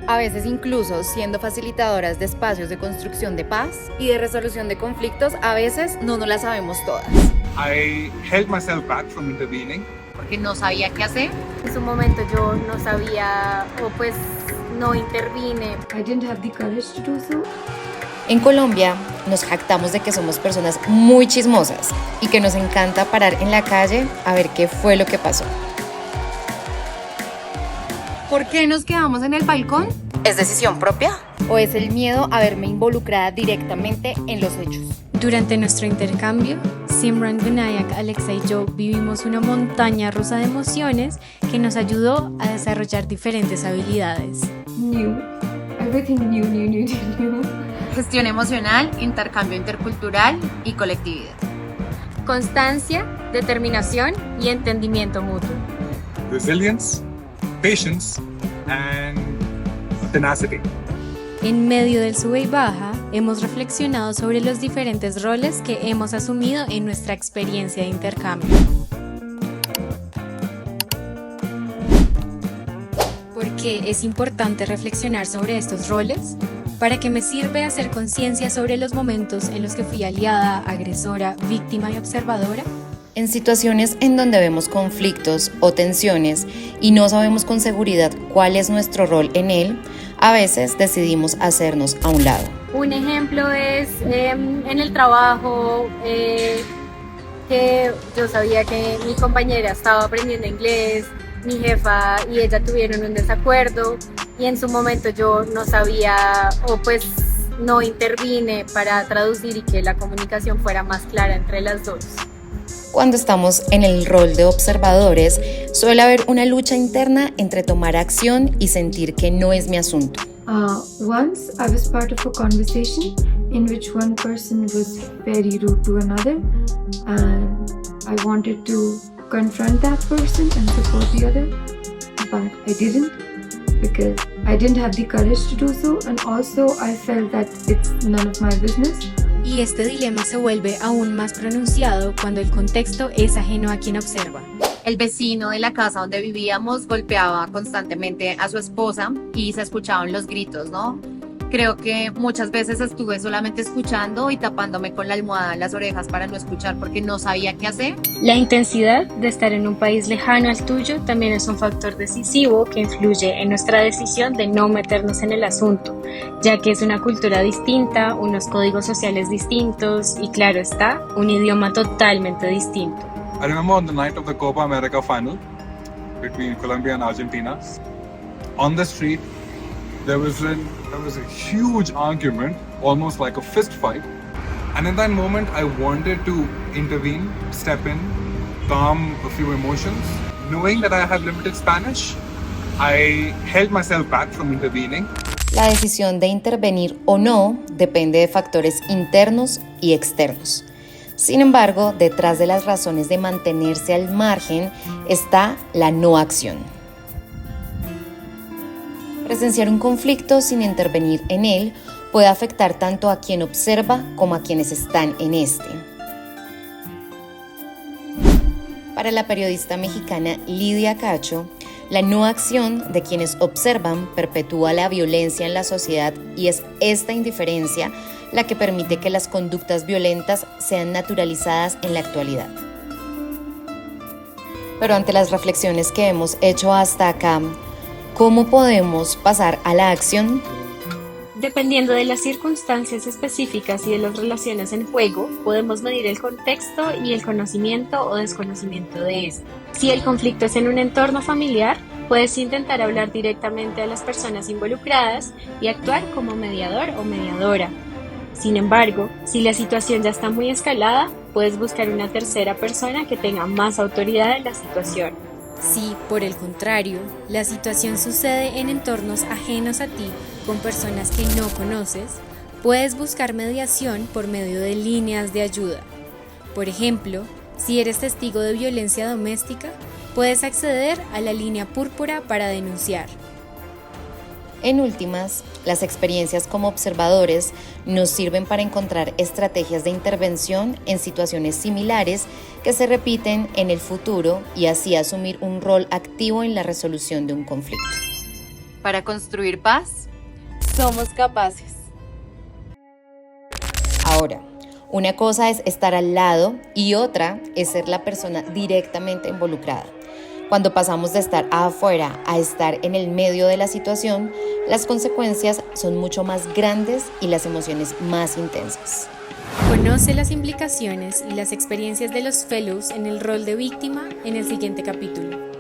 a veces incluso siendo facilitadoras de espacios de construcción de paz y de resolución de conflictos, a veces no nos las sabemos todas. I held myself back from intervening. Porque no sabía qué hacer. En su momento yo no sabía o pues no intervine. I didn't have the courage to do so. En Colombia nos jactamos de que somos personas muy chismosas y que nos encanta parar en la calle a ver qué fue lo que pasó. ¿Por qué nos quedamos en el balcón? ¿Es decisión propia? ¿O es el miedo a verme involucrada directamente en los hechos? Durante nuestro intercambio, Simran, Vinayak, Alexa y yo vivimos una montaña rusa de emociones que nos ayudó a desarrollar diferentes habilidades. New. Everything new. Gestión emocional, intercambio intercultural y colectividad. Constancia, determinación y entendimiento mutuo. Resilience, patience, and tenacity. En medio del sube y baja, hemos reflexionado sobre los diferentes roles que hemos asumido en nuestra experiencia de intercambio. ¿Por qué es importante reflexionar sobre estos roles? ¿Para qué me sirve hacer conciencia sobre los momentos en los que fui aliada, agresora, víctima y observadora? En situaciones en donde vemos conflictos o tensiones y no sabemos con seguridad cuál es nuestro rol en él, a veces decidimos hacernos a un lado. Un ejemplo es en el trabajo, que yo sabía que mi compañera estaba aprendiendo inglés, mi jefa y ella tuvieron un desacuerdo y en su momento yo no sabía o pues no intervine para traducir y que la comunicación fuera más clara entre las dos. Cuando estamos en el rol de observadores, suele haber una lucha interna entre tomar acción y sentir que no es mi asunto. Once I was part of a conversation in which one person was very rude to another, and I wanted to confront that person and support the other, but I didn't because I didn't have the courage to do so, and also I felt that it's none of my business. Y este dilema se vuelve aún más pronunciado cuando el contexto es ajeno a quien observa. El vecino de la casa donde vivíamos golpeaba constantemente a su esposa y se escuchaban los gritos, ¿no? Creo que muchas veces estuve solamente escuchando y tapándome con la almohada las orejas para no escuchar porque no sabía qué hacer. La intensidad de estar en un país lejano al tuyo también es un factor decisivo que influye en nuestra decisión de no meternos en el asunto, ya que es una cultura distinta, unos códigos sociales distintos y claro está, un idioma totalmente distinto. I remember on the night of the Copa America final between Colombia and Argentina, on the street there was a huge argument, almost like a fist fight. And in that moment, I wanted to intervene, step in, calm a few emotions. Knowing that I have limited Spanish, I held myself back from intervening. La decisión de intervenir o no depende de factores internos y externos. Sin embargo, detrás de las razones de mantenerse al margen está la no acción. Presenciar un conflicto sin intervenir en él puede afectar tanto a quien observa como a quienes están en este. Para la periodista mexicana Lidia Cacho, la no acción de quienes observan perpetúa la violencia en la sociedad y es esta indiferencia la que permite que las conductas violentas sean naturalizadas en la actualidad. Pero ante las reflexiones que hemos hecho hasta acá, ¿cómo podemos pasar a la acción? Dependiendo de las circunstancias específicas y de las relaciones en juego, podemos medir el contexto y el conocimiento o desconocimiento de este. Si el conflicto es en un entorno familiar, puedes intentar hablar directamente a las personas involucradas y actuar como mediador o mediadora. Sin embargo, si la situación ya está muy escalada, puedes buscar una tercera persona que tenga más autoridad en la situación. Si, por el contrario, la situación sucede en entornos ajenos a ti, con personas que no conoces, puedes buscar mediación por medio de líneas de ayuda. Por ejemplo, si eres testigo de violencia doméstica, puedes acceder a la línea púrpura para denunciar. En últimas, las experiencias como observadores nos sirven para encontrar estrategias de intervención en situaciones similares que se repiten en el futuro y así asumir un rol activo en la resolución de un conflicto. Para construir paz, Somos capaces. ahora, una cosa es estar al lado y otra es ser la persona directamente involucrada. Cuando pasamos de estar afuera a estar en el medio de la situación, las consecuencias son mucho más grandes y las emociones más intensas. Conoce las implicaciones y las experiencias de los fellows en el rol de víctima en el siguiente capítulo.